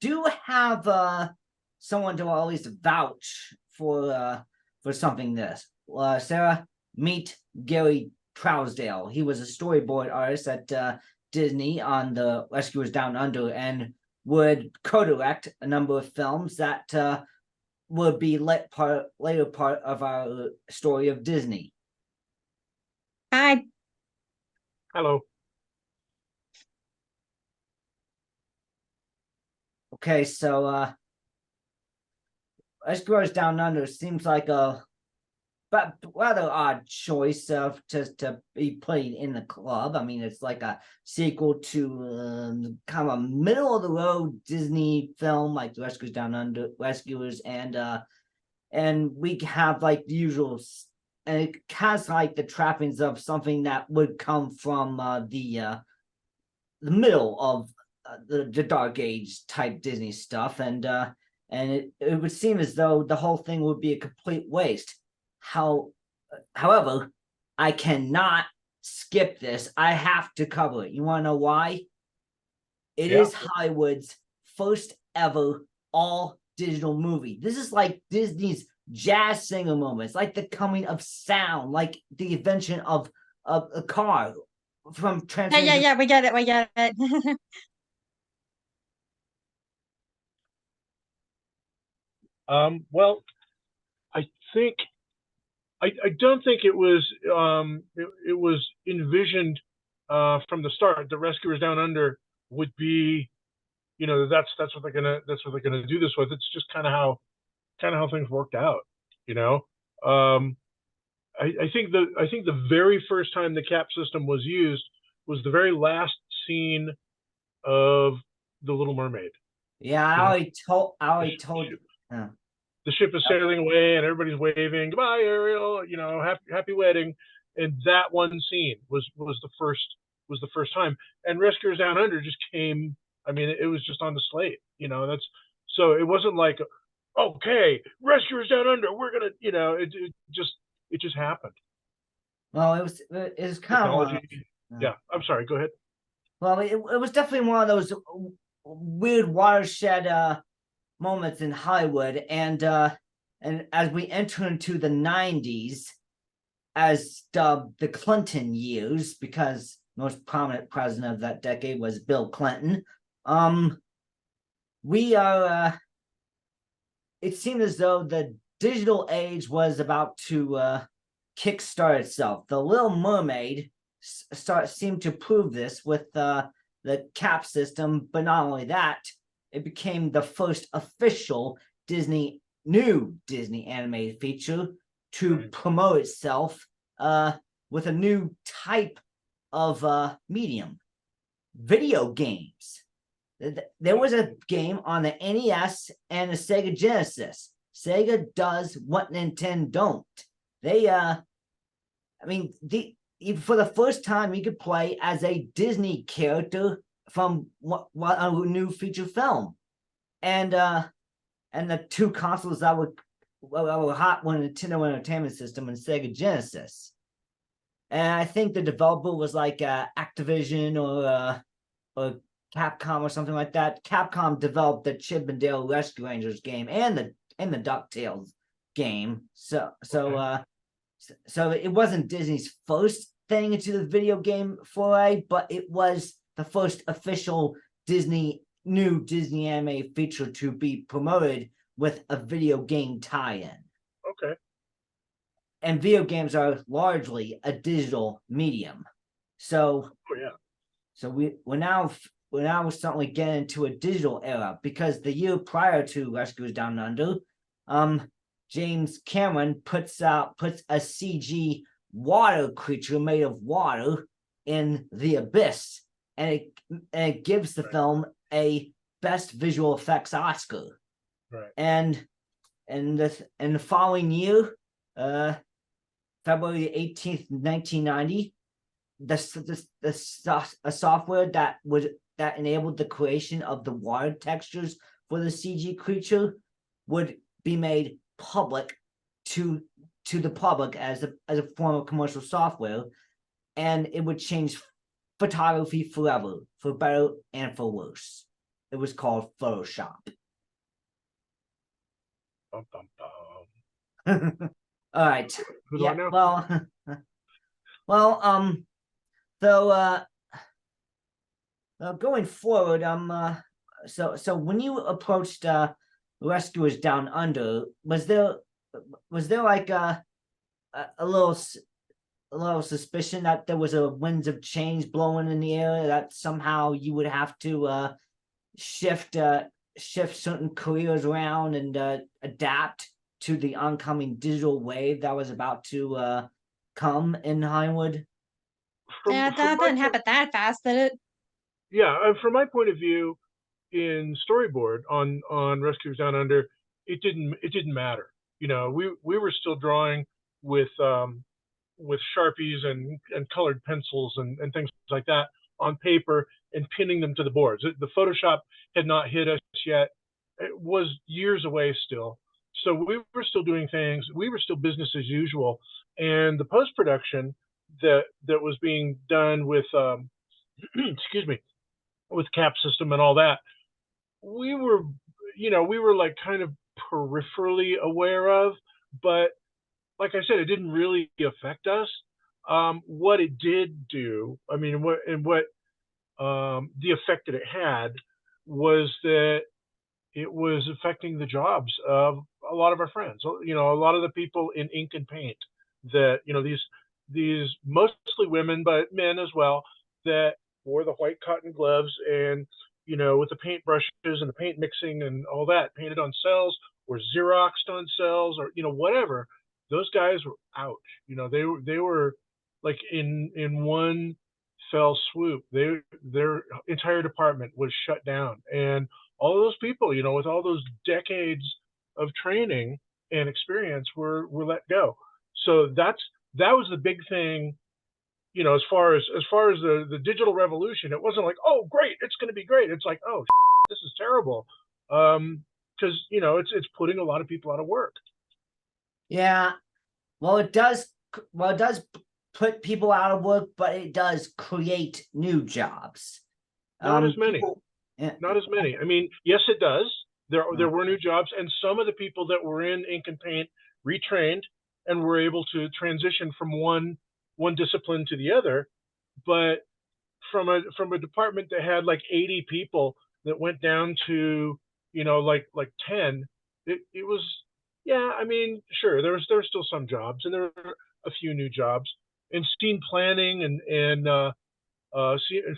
do have someone to at least vouch for something this. Sarah, meet Gary Trousdale. He was a storyboard artist at Disney on the Rescuers Down Under and would co-direct a number of films that would be later part of our story of Disney. Hi. Hello. Okay, so Rescuers Down Under seems like a rather odd choice to be played in the club. I mean, it's like a sequel to kind of a middle of the road Disney film like Rescuers Down Under, Rescuers, and we have like the usual, and it has like the trappings of something that would come from the middle of the Dark Age type Disney stuff, and it would seem as though the whole thing would be a complete waste. However, I cannot skip this. I have to cover it. You want to know why? It is Hollywood's first ever all digital movie. This is like Disney's jazz singer moment. It's like the coming of sound, like the invention of a car from Transformers. Yeah, we get it. Well, I don't think it was it was envisioned from the start. The Rescuers Down Under would be, that's what they're gonna do this with. It's just kind of how things worked out. I think the very first time the cap system was used was the very last scene of The Little Mermaid. Yeah, I already told you. The ship is sailing away and everybody's waving, goodbye, Ariel, happy wedding. And that one scene was the first time. And Rescuers Down Under just came, it was just on the slate, so it wasn't like, okay, Rescuers Down Under, we're gonna, it just happened. Well, it was kind of yeah. I'm sorry, go ahead. Well, it was definitely one of those weird watershed moments in Hollywood, and as we enter into the 90s, as dubbed the Clinton years, because most prominent president of that decade was Bill Clinton, we are it seemed as though the digital age was about to kickstart itself. The Little Mermaid seemed to prove this with the cap system, but not only that, it became the first official new Disney animated feature to promote itself with a new type of medium, video games. There was a game on the NES and the Sega Genesis. Sega does what Nintendo don't. They, for the first time, you could play as a Disney character from what a new feature film, and the two consoles that were hot were Nintendo Entertainment System and Sega Genesis. And I think the developer was like Activision or Capcom or something like that. Capcom developed the Chip and Dale Rescue Rangers game and the DuckTales game. So it wasn't Disney's first thing into the video game foray, but it was the first official new Disney anime feature to be promoted with a video game tie-in. Okay. And video games are largely a digital medium. So So we're now starting to get into a digital era, because the year prior to Rescuers Down Under, James Cameron puts a CG water creature made of water in the abyss, and it gives the film a Best Visual Effects Oscar. Right. And the following year, February 18th, 1990, a software that enabled the creation of the water textures for the CG creature would be made public to the public as a form of commercial software, and it would change photography forever, for better and for worse. it was called Photoshop. Bum, bum, bum. All right. Who's on now? Well, so going forward, so when you approached Rescuers Down Under, was there like a little suspicion that there was a winds of change blowing in the air, that somehow you would have to shift certain careers around and adapt to the oncoming digital wave that was about to come in Hollywood? Yeah, that didn't happen that fast, did it? Yeah, from my point of view, in storyboard on Rescuers Down Under, it didn't matter. You know, we were still drawing with Sharpies and colored pencils and things like that on paper and pinning them to the boards. The Photoshop had not hit us yet. It was years away still. So we were still doing things. We were still business as usual. And the post-production that was being done with, excuse me, with cap system and all that, we were like kind of peripherally aware of, but like I said, it didn't really affect us. What it did do, I mean, what the effect that it had was that it was affecting the jobs of a lot of our friends. You know, a lot of the people in ink and paint that, you know, these mostly women, but men as well, that wore the white cotton gloves and, you know, with the paint brushes and the paint mixing and all that, painted on cells or Xeroxed on cells or, you know, whatever. Those guys were out. You know, they were like in one fell swoop. Their entire department was shut down, and all of those people, you know, with all those decades of training and experience, were let go. So that was the big thing. You know, as far as the digital revolution, it wasn't like, oh, great, it's going to be great. It's like, oh, this is terrible, because you know it's putting a lot of people out of work. Yeah, well, it does put people out of work, but it does create new jobs. Not as many. Not as many. I mean, yes, it does. There were new jobs, and some of the people that were in ink and paint retrained and were able to transition from one discipline to the other. But from a department that had like 80 people that went down to, you know, like 10, it was, yeah, I mean, sure, there were still some jobs, and there were a few new jobs, and scene planning and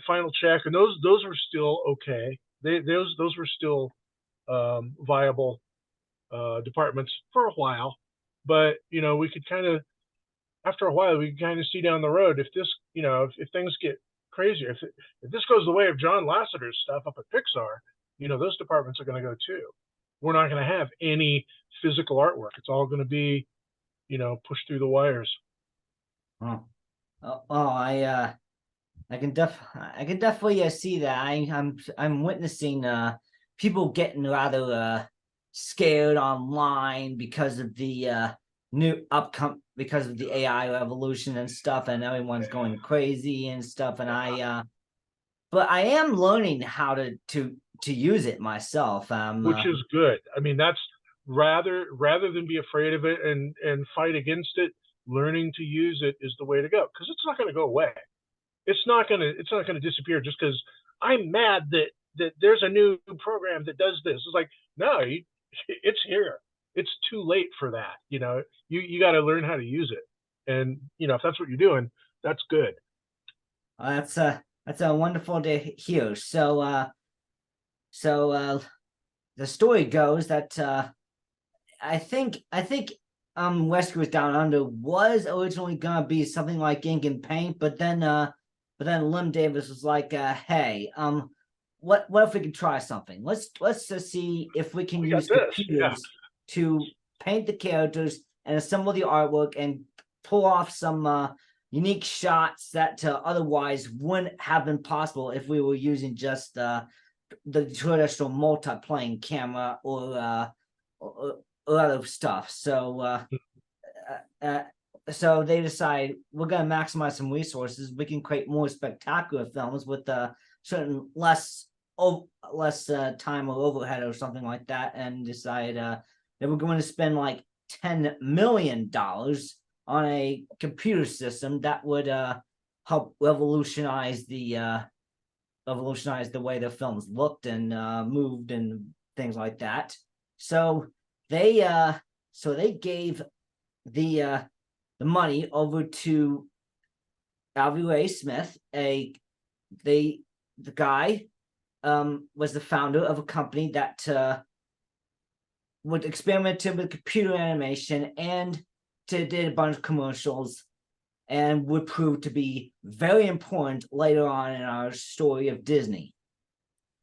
final check, and those were still okay. Those were still viable departments for a while, but you know, we could kind of, after a while, we could kind of see down the road if this, you know, if things get crazier, if this goes the way of John Lasseter's stuff up at Pixar, you know, those departments are going to go too. We're not going to have any physical artwork. It's all going to be, you know, pushed through the wires. Oh, I can definitely see that. I'm witnessing people getting rather scared online because of the because of the AI revolution and stuff, and everyone's going crazy and stuff. And but I am learning how to use it myself. Which is good. I mean, that's rather than be afraid of it and fight against it. Learning to use it is the way to go, because it's not going to go away. It's not going to disappear just because I'm mad that there's a new program that does this. It's like, no, it's here. It's too late for that. You know, you got to learn how to use it. And, you know, if that's what you're doing, that's good. That's a wonderful to hear. So the story goes that I think Rescuers Down Under was originally gonna be something like ink and paint, but then Lim Davis was like, hey, what if we could try something? Let's just see if we can use computers to paint the characters and assemble the artwork and pull off some unique shots that otherwise wouldn't have been possible if we were using just the traditional multi-plane camera or other stuff. So so they decide we're going to maximize some resources. We can create more spectacular films with certain less time or overhead or something like that, and decided they were going to spend like $10 million on a computer system that would help revolutionize the way the films looked and moved and things like that. So they gave the money over to Alvy Ray Smith. The guy was the founder of a company that would experiment with computer animation and did a bunch of commercials, and would prove to be very important later on in our story of Disney.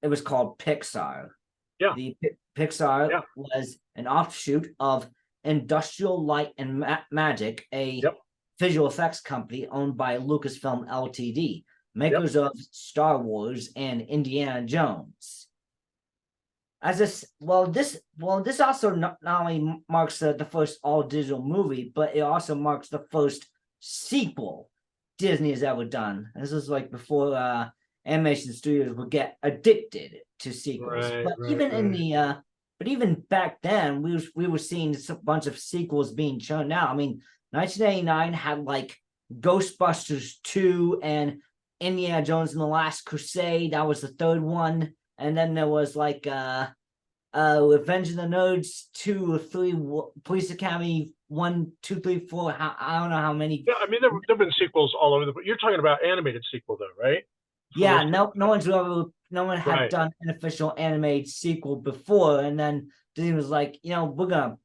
It was called Pixar. Yeah. The Pixar was an offshoot of Industrial Light and Magic, a visual effects company owned by Lucasfilm Ltd., makers of Star Wars and Indiana Jones. This also not only marks the first all-digital movie, but it also marks the first sequel Disney has ever done. This is like before animation studios would get addicted to sequels. But even back then, we were seeing a bunch of sequels being churned out. I mean, 1989 had like Ghostbusters 2 and Indiana Jones and the Last Crusade. That was the third one. And then there was like Revenge of the Nerds 2 or 3, Police Academy 1, 2, 3, 4. I don't know how many. Yeah, I mean there've been sequels all over you're talking about animated sequel though, right? Yeah, no one had done an official animated sequel before, and then Disney was like, we're gonna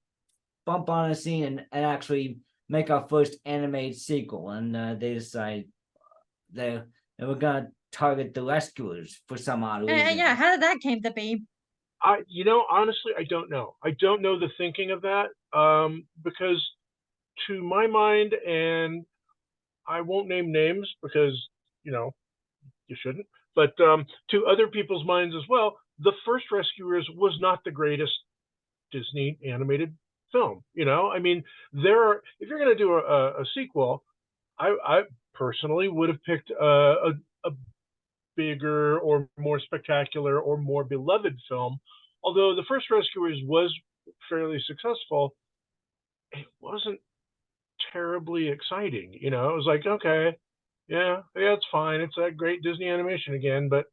bump on the scene and actually make our first animated sequel, and they decided they were gonna target the Rescuers for some odd reason. Yeah, how did that came to be? Honestly, I don't know. I don't know the thinking of that, because to my mind, and I won't name names because you shouldn't, but to other people's minds as well, the first Rescuers was not the greatest Disney animated film. I mean, if you're going to do a sequel, I personally would have picked a bigger or more spectacular or more beloved film. Although the first Rescuers was fairly successful, it wasn't terribly exciting. It was like, okay, yeah, it's fine. It's that great Disney animation again, but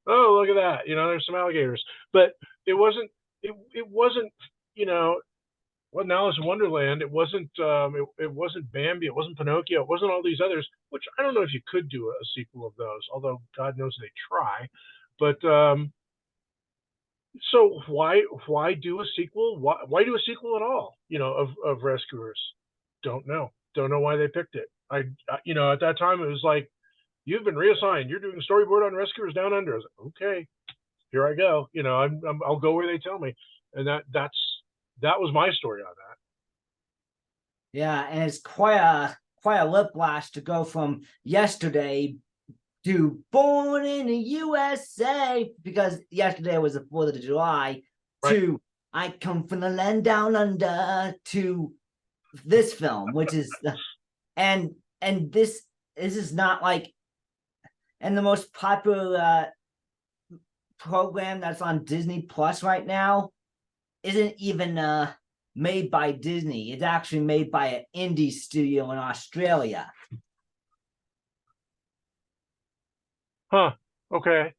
oh, look at that. There's some alligators, but it wasn't. It wasn't. Wasn't Alice in Wonderland. It wasn't. It wasn't Bambi. It wasn't Pinocchio. It wasn't all these others. Which I don't know if you could do a sequel of those. Although God knows they try. But so why do a sequel? Why do a sequel at all? Of Rescuers. Don't know. Don't know why they picked it. At that time it was like, you've been reassigned. You're doing storyboard on Rescuers Down Under. I was like, okay, here I go. I'll go where they tell me, and that was my story on that. Yeah, and it's quite a whiplash to go from yesterday to Born in the USA, because yesterday was the 4th of July, to I Come from the Land Down Under, to this film, which is and this is not like, and the most popular program that's on Disney Plus right now isn't even made by Disney. It's actually made by an indie studio in Australia. Huh. Okay.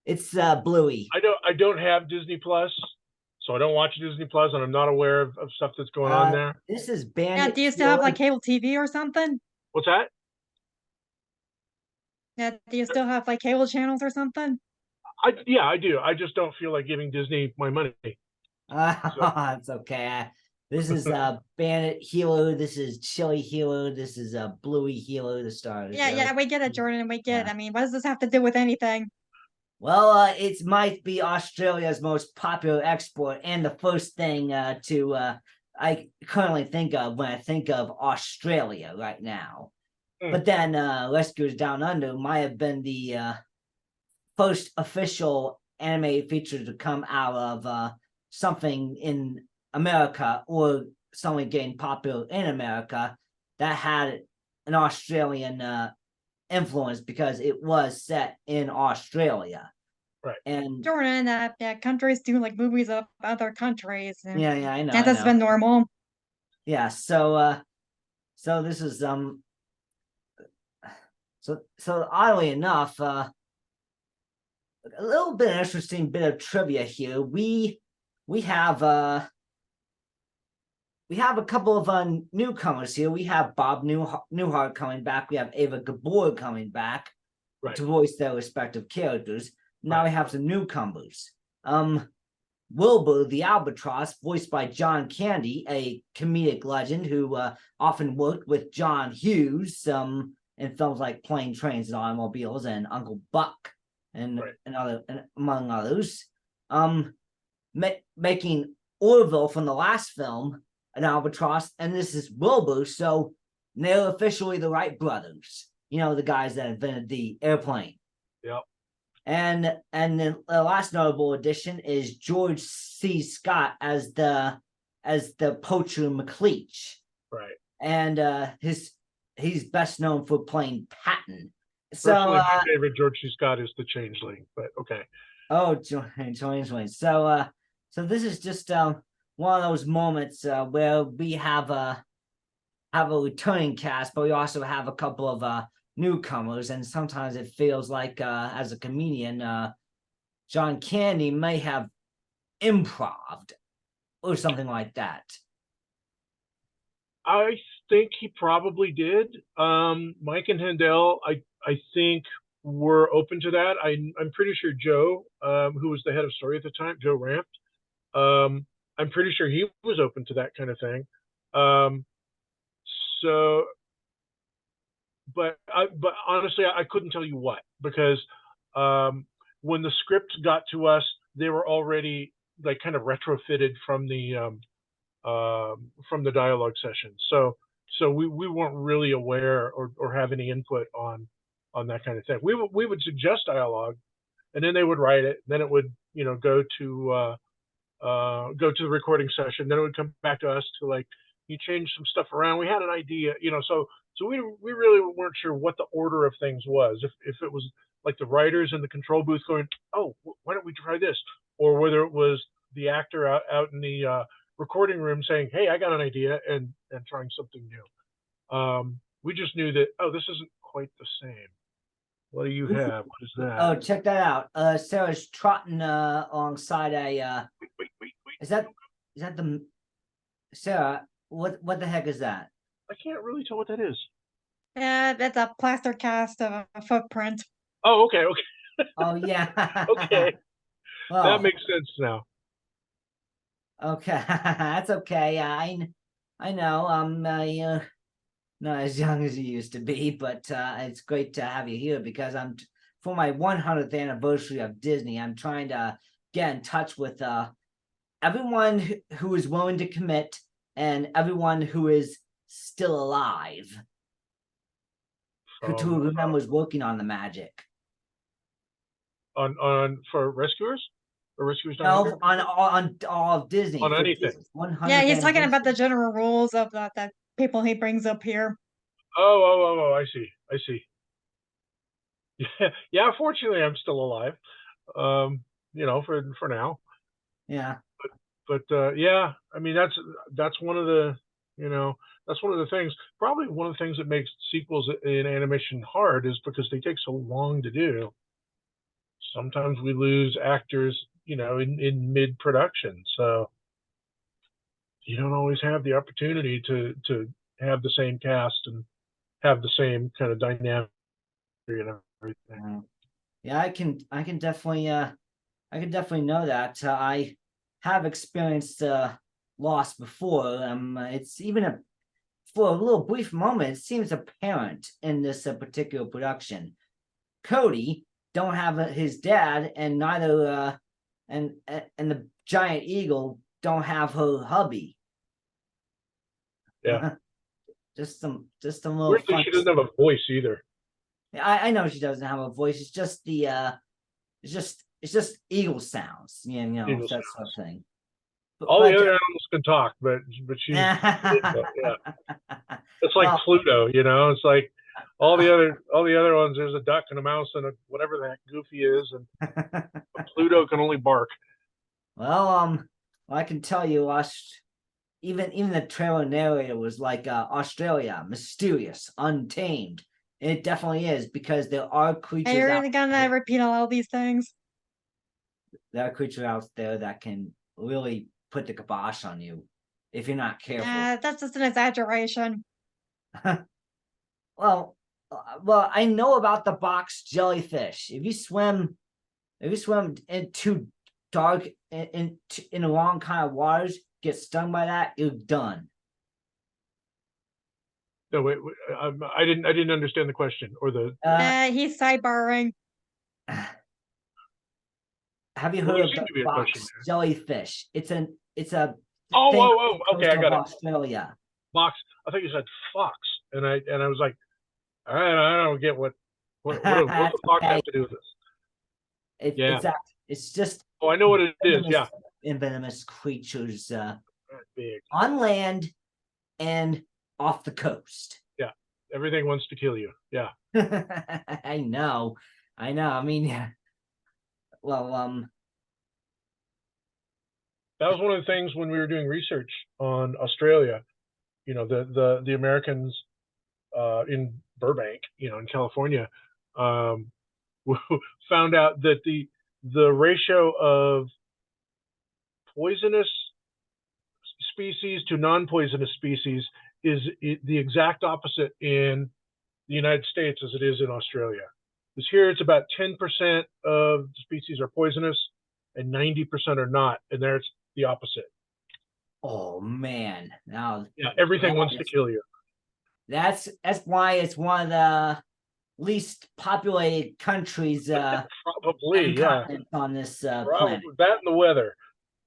It's Bluey. I don't have Disney Plus, so I don't watch Disney Plus, and I'm not aware of stuff that's going on there. This is Bandit. Yeah, do you still have like cable TV or something? What's that? Yeah, do you still have like cable channels or something? Yeah, I do. I just don't feel like giving Disney my money. It's okay. This is Bandit Hilo. This is Chili Hilo. This is Bluey Hilo. The stars. Yeah, we get it, Jordan. We get. I mean, what does this have to do with anything? Well, it might be Australia's most popular export, and the first thing I currently think of when I think of Australia right now. But then Rescuers Down Under might have been the first official animated feature to come out of something in America, or something getting popular in America, that had an Australian influence because it was set in Australia. Right. And Jordan, that countries do like movies of other countries. And yeah, I know. that has been normal. Yeah, so this is so oddly enough, a little bit interesting bit of trivia here. We have a couple of newcomers here. We have Bob Newhart coming back. We have Ava Gabor coming back to voice their respective characters. Now we have some newcomers. Wilbur the Albatross, voiced by John Candy, a comedic legend who often worked with John Hughes in films like Plane, Trains, and Automobiles and Uncle Buck and among others. Making Orville from the last film an albatross, and this is Wilbur, so they're officially the Wright brothers. You know, the guys that invented the airplane. Yep. And the last notable addition is George C. Scott as the poacher McLeach. Right. And he's best known for playing Patton. Personally, my favorite George C. Scott is the Changeling, but okay. Oh, Changeling. So this is just one of those moments where we have a returning cast, but we also have a couple of newcomers, and sometimes it feels like as a comedian, John Candy may have improv'd or something like that. I think he probably did. Mike and Hendel, I think were open to that. I'm pretty sure Joe, who was the head of story at the time, Joe Rampt, I'm pretty sure he was open to that kind of thing. But honestly, I couldn't tell you what, because when the script got to us, they were already like kind of retrofitted from the dialogue session. So we weren't really aware or have any input on that kind of thing. We would suggest dialogue, and then they would write it. Then it would go to the recording session. Then it would come back to us to like, you change some stuff around. We had an idea, so we really weren't sure what the order of things was. If it was like the writers in the control booth going, oh, why don't we try this? Or whether it was the actor out in the recording room saying, hey, I got an idea, and trying something new. We just knew that, oh, this isn't quite the same. What do you have? What is that? Oh, check that out. Sarah's trotting alongside a Wait. Is that the Sarah? What the heck is that? I can't really tell what that is. Yeah, that's a plaster cast of a footprint. Oh, okay. Oh yeah. Okay. Well, that makes sense now. Okay, that's okay. I know I'm not as young as you used to be, but it's great to have you here because for my 100th anniversary of Disney, I'm trying to get in touch with everyone who is willing to commit and everyone who is still alive, who remembers working on the magic. On for rescuers or rescuers? No, on all of Disney. On anything. Yeah, he's talking about the general rules of the people he brings up here. Oh, I see. Yeah, fortunately I'm still alive. For now. Yeah. But yeah, I mean that's one of the things. Probably one of the things that makes sequels in animation hard is because they take so long to do. Sometimes we lose actors, in mid-production, so you don't always have the opportunity to have the same cast and have the same kind of dynamic and everything. Yeah, I can definitely know that. I have experienced loss before. It's even for a little brief moment, it seems apparent in this particular production. Cody don't have his dad, and neither and the giant eagle don't have her hubby. Yeah. just a little. Weirdly, she doesn't have a voice either. I know she doesn't have a voice. It's just it's just eagle sounds, eagle that sounds. sort of thing. All the other animals can talk, but she's yeah. It's like Pluto, It's like all the other ones, there's a duck and a mouse and a whatever the heck Goofy is, and Pluto can only bark. Well, I can tell you, even the trailer narrator was like Australia, mysterious, untamed. And it definitely is, because there are creatures You're out gonna repeat all these things. there are creatures out there that can really put the kibosh on you if you're not careful. That's just an exaggeration. Well, I know about the box jellyfish. If you swim in too dark in the wrong kind of waters, get stung by that, you're done. No, wait, I didn't understand the question or the. He's sidebarring. Have you Well, heard there of seemed the to be a question box there. jellyfish? It's a Oh, thing oh, off the oh, okay, coast I got of it. Australia. Box. I thought you said fox, and I was like, I don't get what does the fox Okay. have to do with this? Yeah. It's just Oh, I know what it is. Yeah. venomous creatures Big. on land and off the coast. Yeah. Everything wants to kill you. Yeah. I know. I mean, well, That was one of the things when we were doing research on Australia. You know, the Americans in Burbank, you know, in California, found out that the ratio of poisonous species to non-poisonous species is the exact opposite in the United States as it is in Australia. Because here it's about 10% of the species are poisonous and 90% are not, and there it's the opposite. oh man, now Yeah, everything wants to kill you. That's why it's one of the least populated countries Probably, yeah. on this Probably planet. that and the weather.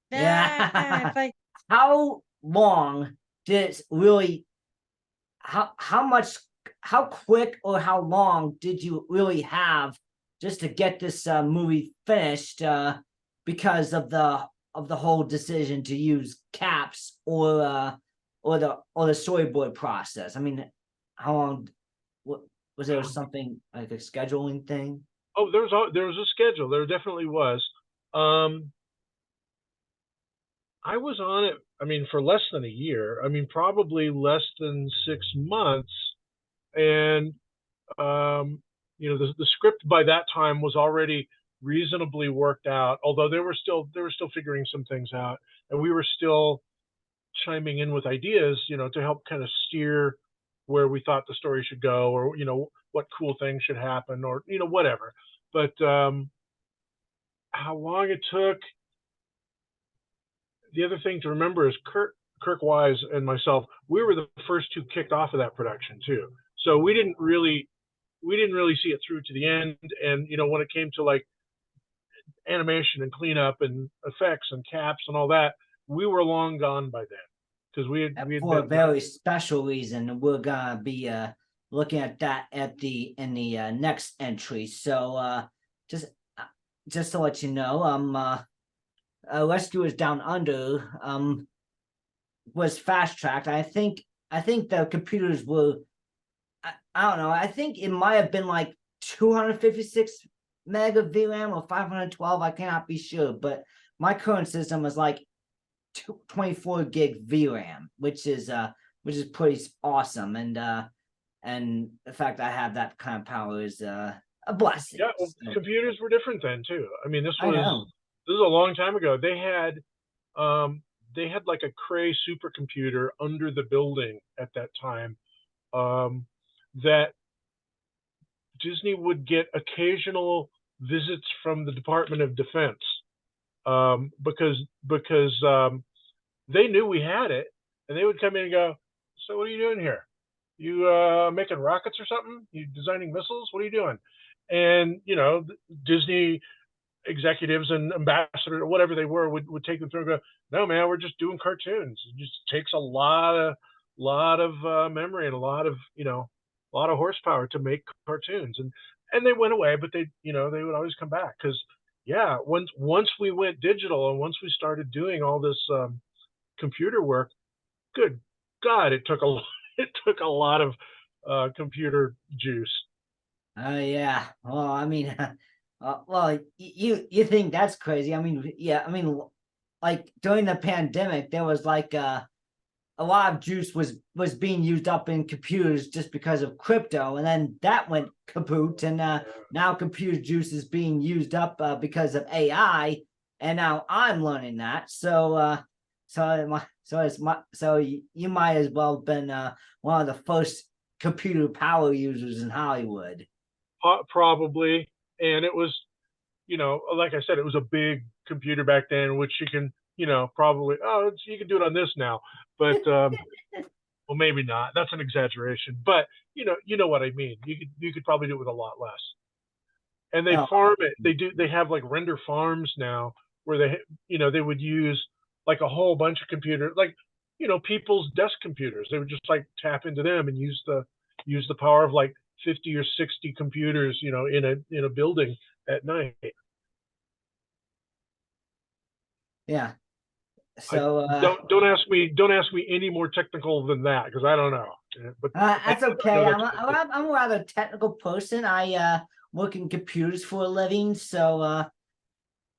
Yeah. It's like, How long did it really how quick or how long did you really have just to get this movie finished because of the whole decision to use caps or the storyboard process? I mean, how long was there something like a scheduling thing? Oh, there was a schedule. There definitely was. I was on it, I mean, for less than a year. I mean, probably less than 6 months. And you know, the script by that time was already reasonably worked out, although they were still figuring some things out, and we were still chiming in with ideas, you know, to help kind of steer where we thought the story should go, or you know, what cool things should happen, or you know, whatever. But how long it took. The other thing to remember is Kirk Wise and myself, we were the first two kicked off of that production too. So we didn't really see it through to the end. And you know, when it came to like animation and cleanup and effects and caps and all that, we were long gone by then, because we had For a very special reason. We're gonna be looking at that in the next entry. So just to let you know, Rescuers Down Under was fast tracked. I think the computers were, I don't know, I think it might have been like 256 meg of VRAM or 512. I cannot be sure, but my current system is like 24 gig VRAM, which is pretty awesome. And the fact I have that kind of power is a blessing. Yeah, well, so, computers were different then too. I mean, this is a long time ago. They had like a Cray supercomputer under the building at that time, that Disney would get occasional visits from the Department of Defense, because they knew we had it, and they would come in and go, "So what are you doing here? You making rockets or something? You designing missiles? What are you doing?" And you know, Disney executives and ambassadors or whatever they were would take them through and go, "No, man, we're just doing cartoons. It just takes a lot of memory and a lot of horsepower to make cartoons." And they went away, but they would always come back, because yeah, once we went digital and once we started doing all this computer work, good God, it took a lot of computer juice. Oh yeah. Well, I mean, well, you think that's crazy? I mean, yeah. I mean, like during the pandemic, there was like a lot of juice was being used up in computers just because of crypto, and then that went kaput, and now computer juice is being used up because of AI, and now I'm learning that. So you might as well have been one of the first computer power users in Hollywood. Probably, and it was, like I said, it was a big computer back then, which you can, probably, you can do it on this now, but well, maybe not. That's an exaggeration, but you know what I mean. You could probably do it with a lot less. And they Oh, farm it. They have like render farms now where they would use like a whole bunch of computers, like people's desk computers. They would just like tap into them and use the power of like 50 or 60 computers, in a building at night. yeah. I So don't ask me any more technical than that because I don't know. But that's I know okay. that's I'm a rather technical person. I work in computers for a living, so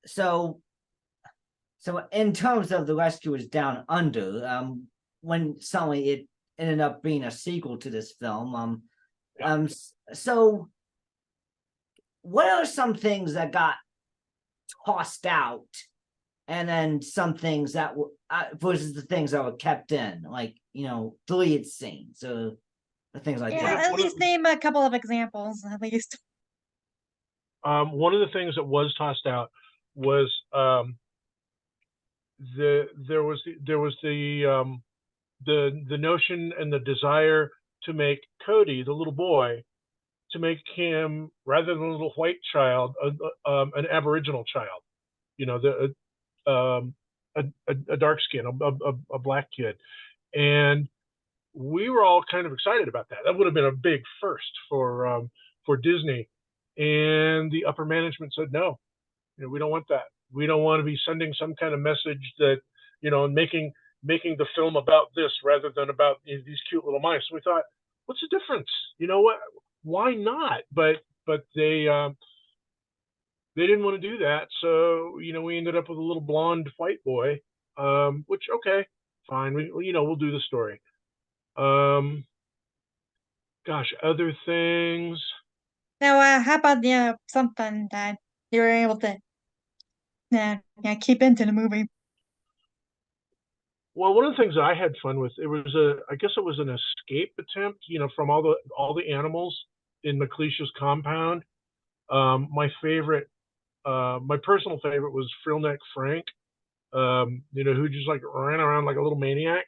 so in terms of the Rescuers Down Under, when suddenly it ended up being a sequel to this film, yeah. so what are some things that got tossed out, and then some things that were versus the things that were kept in, like deleted scenes or things like Yeah, that. at least name a couple of examples, at least. One of the things that was tossed out was there was the notion and the desire to make Cody, the little boy, to make him, rather than a little white child, an Aboriginal child. A dark skin, a black kid, and we were all kind of excited about that. That would have been a big first for Disney, and the upper management said no. We don't want that. We don't want to be sending some kind of message that making the film about this rather than about these cute little mice. So we thought, what's the difference? What? Why not? But they didn't want to do that. So we ended up with a little blonde white boy, which okay, fine. We'll do the story. Gosh, other things. Now, how about something that you were able to keep into the movie? Well, one of the things that I had fun with, I guess it was an escape attempt, from all the animals in McLeish's compound. My personal favorite was Frillneck Frank, who just like ran around like a little maniac.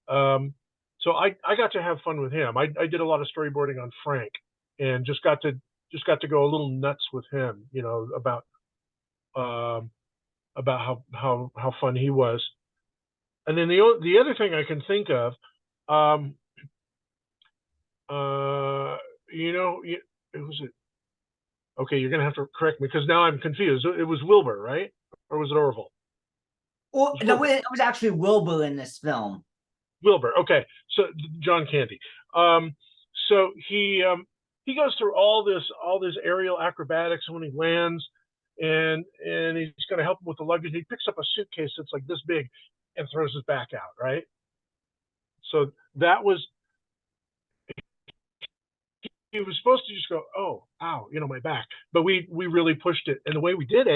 So I got to have fun with him. I did a lot of storyboarding on Frank, and just got to go a little nuts with him, about how fun he was. And then the other thing I can think of, it was it. Okay, you're gonna have to correct me because now I'm confused. It was Wilbur, right? Or was it Orville? Well, no, it was actually Wilbur in this film. Wilbur. Okay, so John Candy. So he goes through all this aerial acrobatics, and when he lands, and he's going to help him with the luggage. He picks up a suitcase that's like this big and throws his back out. Right. So that was, he was supposed to just go, oh, ow, my back. But we really pushed it, and the way I did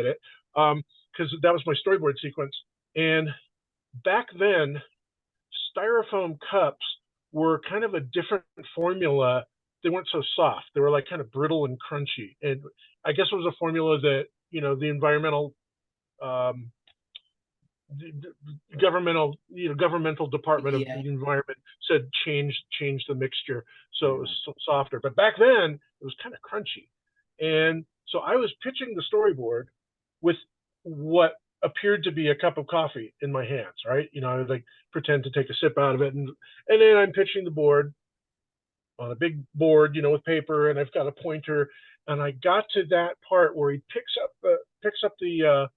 it, because that was my storyboard sequence. And back then, styrofoam cups were kind of a different formula. They weren't so soft. They were like kind of brittle and crunchy. And I guess it was a formula that, the environmental, governmental department of the environment said change the mixture so it was softer. But back then it was kind of crunchy. And so I was pitching the storyboard with what appeared to be a cup of coffee in my hands, right? I would like pretend to take a sip out of it, and then I'm pitching the board on a big board, with paper, and I've got a pointer, and I got to that part where he picks up the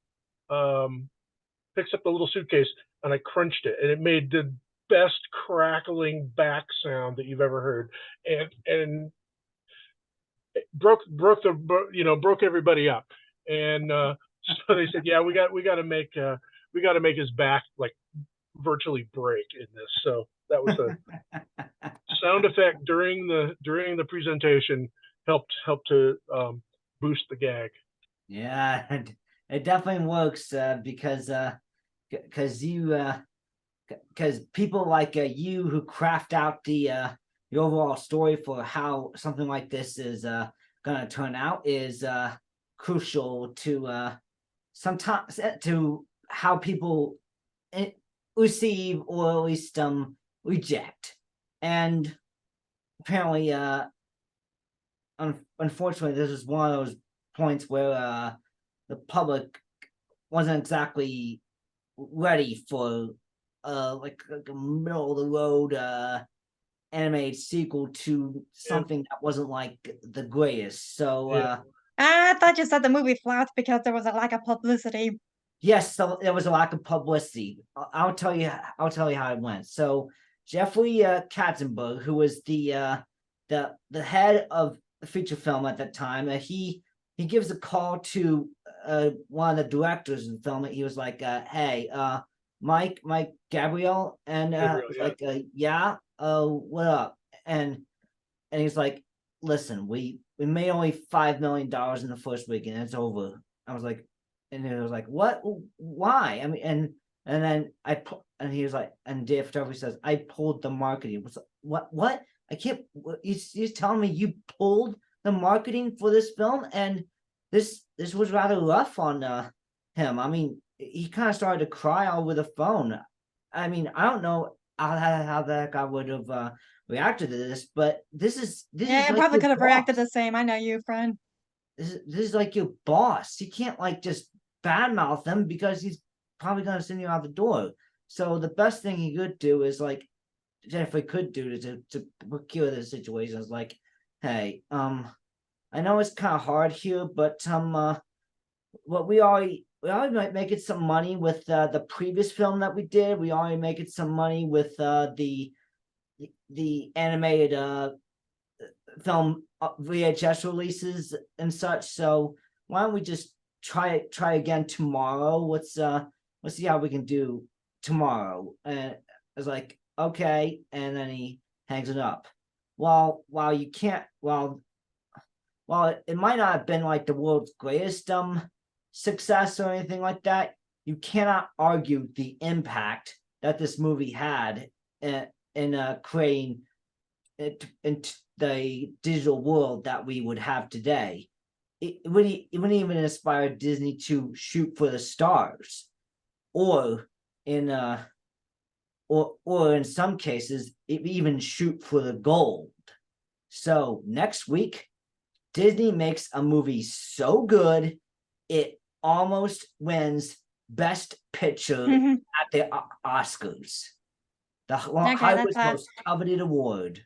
little suitcase, and I crunched it, and it made the best crackling back sound that you've ever heard, and it broke everybody up. And so they said, yeah, we got to make his back like virtually break in this. So that was a sound effect during the presentation helped to boost the gag. Yeah, it definitely works because people like you who craft out the overall story for how something like this is gonna turn out is crucial to sometimes to how people receive or at least reject. And apparently unfortunately this is one of those points where the public wasn't exactly ready for like a middle of the road animated sequel to something that wasn't like the greatest. So I thought you said the movie flopped because there was a lack of publicity. yes, so there was a lack of publicity. I'll tell you how it went. So Jeffrey Katzenberg, who was the head of the feature film at that time, he gives a call to one of the directors of the film. He was like, hey, Mike Gabriel, and yeah, what up? And he's like, listen, we made only $5 million in the first week and it's over. I was like, and he was like, what? Why? I mean, and then and he was like, and Dave Photography says, I pulled the marketing. What? I can't. He's telling me you pulled the marketing for this film, and this was rather rough on him. I mean, he kind of started to cry over the phone. I mean, I don't know how that guy would have reacted to this, but this is Yeah, I like probably your could have reacted the boss. same. I know you, friend. This is like your boss. You can't like just badmouth him because he's probably gonna send you out the door. So the best thing he could do is like Jennifer could do to procure the situation is like, hey, I know it's kind of hard here, but what we already might make it some money with the previous film that we did. We already make it some money with the animated film VHS releases and such. So why don't we just try again tomorrow? Let's see how we can do tomorrow. And I was like, okay, and then he hangs it up. While you can't, while it might not have been like the world's greatest success or anything like that, you cannot argue the impact that this movie had in creating it into the digital world that we would have today. It wouldn't even inspire Disney to shoot for the stars, or in some cases even shoot for the gold. So next week, Disney makes a movie so good it almost wins Best Picture at the Oscars, the highest, most coveted award.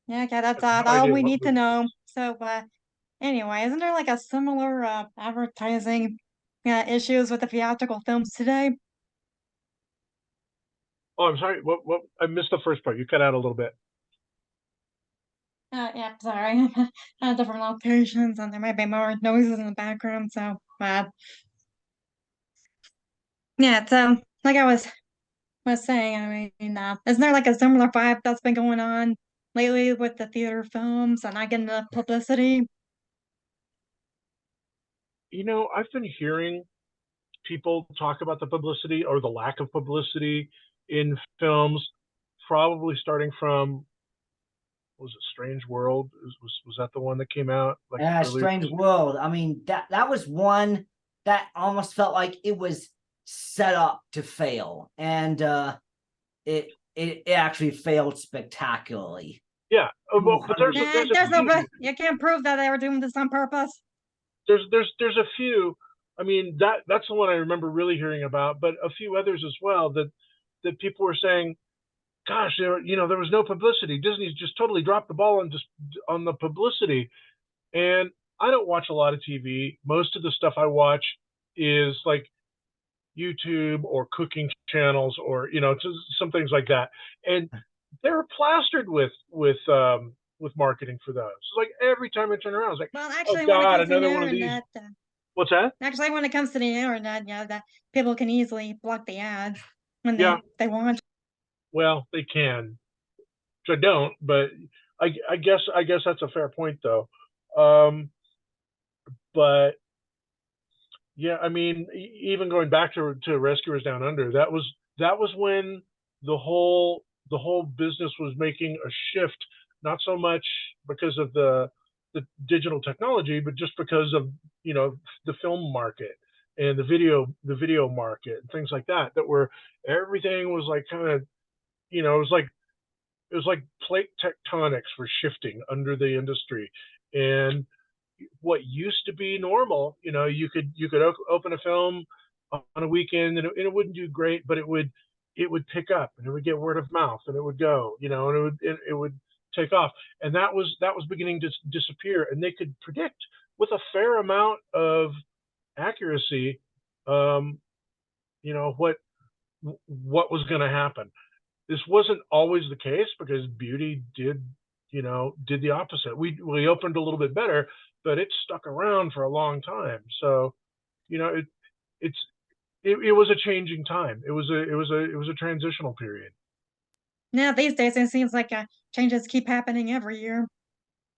Yeah, okay, that's no all idea we what need to movie know. So, anyway, isn't there like a similar advertising issues with the theatrical films today? Oh, I'm sorry. What? I missed the first part. You cut out a little bit. Yeah, sorry. Different locations, and there might be more noises in the background, so yeah, so like I was saying, I mean, isn't there like a similar vibe that's been going on lately with the theater films and not getting the publicity? I've been hearing people talk about the publicity or the lack of publicity in films, probably starting from, was it Strange World? Was that the one that came out like earlier? Strange World. I mean, that was one that almost felt like it was set up to fail, and it actually failed spectacularly. Yeah, but You can't prove that they were doing this on purpose. There's a few. I mean, that's the one I remember really hearing about, but a few others as well that people were saying, gosh, there was no publicity. Disney's just totally dropped the ball on the publicity. And I don't watch a lot of TV. Most of the stuff I watch is like, YouTube or cooking channels, or some things like that, and they're plastered with marketing for those. It's like every time I turn around, it's like, Well, oh actually, when it God, comes to the another one of these. internet, What's that? actually, when it comes to the internet, that people can easily block the ads when Yeah. they want. Well, they can, which I don't, but I guess that's a fair point though. But yeah, I mean, even going back to Rescuers Down Under, that was when the whole business was making a shift, not so much because of the digital technology, but just because of the film market and the video market and things like that. That were everything was like kind of it was like plate tectonics were shifting under the industry, and what used to be normal, you could open a film on a weekend, and it wouldn't do great, but it would pick up, and it would get word of mouth, and it would go, and it would take off, and that was beginning to disappear, and they could predict with a fair amount of accuracy, um, what was going to happen. This wasn't always the case, because beauty did the opposite. We opened a little bit better, but it stuck around for a long time. So, it it's it was a changing time. It was a transitional period. Now these days, it seems like changes keep happening every year.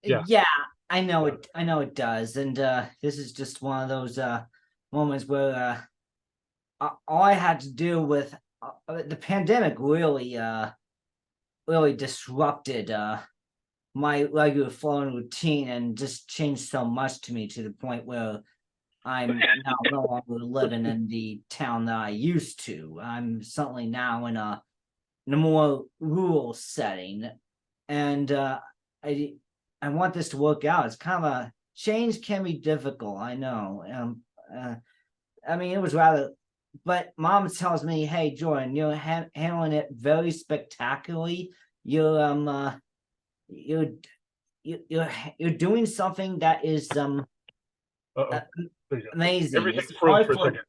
Yeah. Yeah, I know it. I know it does, and this is just one of those moments where all I had to do with the pandemic really disrupted my regular flowing routine, and just changed so much to me, to the point where I'm now no longer living in the town that I used to. I'm suddenly now in a more rural setting, and I I want this to work out. It's kind of a change can be difficult. I know. I mean, it was rather, but Mom tells me, "Hey, Jordan, you're handling it very spectacularly. You're you're you're doing something that is Uh-oh. amazing. Everything It's froze hard for a for second.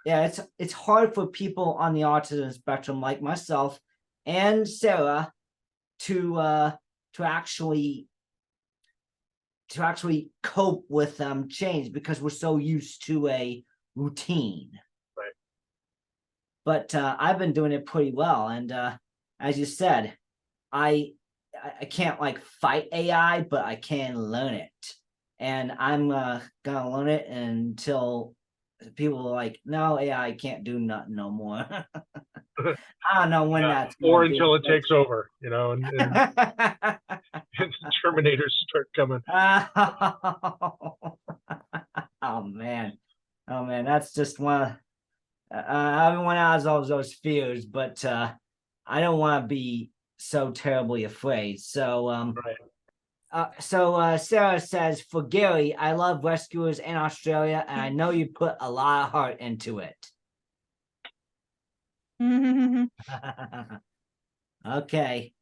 yeah, it's hard for people on the autism spectrum like myself and Sarah to actually cope with change, because we're so used to a routine. Right. But I've been doing it pretty well, and as you said, I can't like fight AI, but I can learn it, and I'm gonna learn it until people are like, no, AI can't do nothing no more. I don't know when Yeah. that's Or gonna be. until it takes over, and the Terminators start coming. Oh man, that's just one. Everyone has all those fears, but I don't want to be so terribly afraid. So, Right. Sarah says, for Gary, I love Rescuers in Australia, and I know you put a lot of heart into it. Okay.